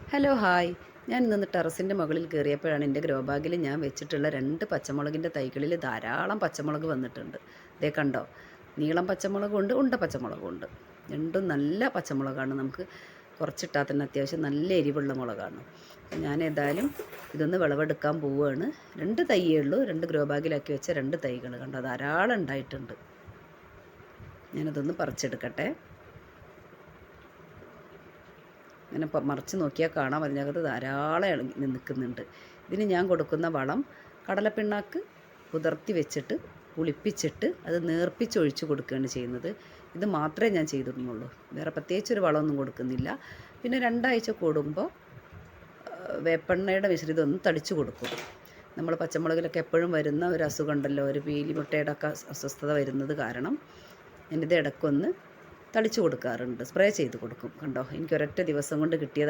Hello hi. ഞാൻ ഇന്ന് ടെറസിൻ്റെ മുകളിൽ കയറിയപ്പോഴാണ് എൻ്റെ ഗ്രോ ബാഗിൽ ഞാൻ വെച്ചിട്ടുള്ള 2 പച്ചമുളകിൻ്റെ തൈകളിൽ ധാരാളം പച്ചമുളക് വന്നിട്ടുണ്ട്. ദേ കണ്ടോ? നീളം പച്ചമുളകും ഉണ്ട്, ഉണ്ട പച്ചമുളകും ഉണ്ട്. രണ്ടും നല്ല പച്ചമുളകാണ്. നമുക്ക് കുറച്ചിട്ടാൽ തന്നെ അത്യാവശ്യം നല്ല എരിവുള്ള മുളകാണ്. ഞാൻ ഏതായാലും ഇതൊന്ന് വിളവെടുക്കാൻ പോവുകയാണ്. 2 തൈയേ ഉള്ളൂ. 2 ഗ്രോ ബാഗിലാക്കി വെച്ച 2 തൈകൾ കണ്ടോ, ധാരാളം ഉണ്ടായിട്ടുണ്ട്. ഞാനതൊന്ന് പറിച്ചെടുക്കട്ടെ. ഇങ്ങനെ മറിച്ച് നോക്കിയാൽ കാണാൻ അതിനകത്ത് ധാരാളം ഇളകി നിൽക്കുന്നുണ്ട്. ഇതിന് ഞാൻ കൊടുക്കുന്ന വളം കടലപ്പിണ്ണാക്ക് കുതിർത്തി വെച്ചിട്ട് പുളിപ്പിച്ചിട്ട് അത് നേർപ്പിച്ചൊഴിച്ച് കൊടുക്കുകയാണ് ചെയ്യുന്നത്. ഇത് മാത്രമേ ഞാൻ ചെയ്തിടുന്നുള്ളൂ. വേറെ പ്രത്യേകിച്ചൊരു വളമൊന്നും കൊടുക്കുന്നില്ല. പിന്നെ 2 ആഴ്ച കൂടുമ്പോൾ വേപ്പെണ്ണയുടെ മിശ്രിതം ഒന്ന് തളിച്ചു കൊടുക്കും. നമ്മൾ പച്ചമുളകിലൊക്കെ എപ്പോഴും വരുന്ന ഒരു അസുഖം ഉണ്ടല്ലോ, ഒരു പീലിമുട്ടയുടെ ഒക്കെ അസ്വസ്ഥത വരുന്നത് കാരണം ഞാനിത് ഇടയ്ക്കൊന്ന് തളിച്ചു കൊടുക്കാറുണ്ട്, സ്പ്രേ ചെയ്ത് കൊടുക്കും. കണ്ടോ, എനിക്ക് ഒരൊറ്റ ദിവസം കൊണ്ട് കിട്ടിയതാണ്.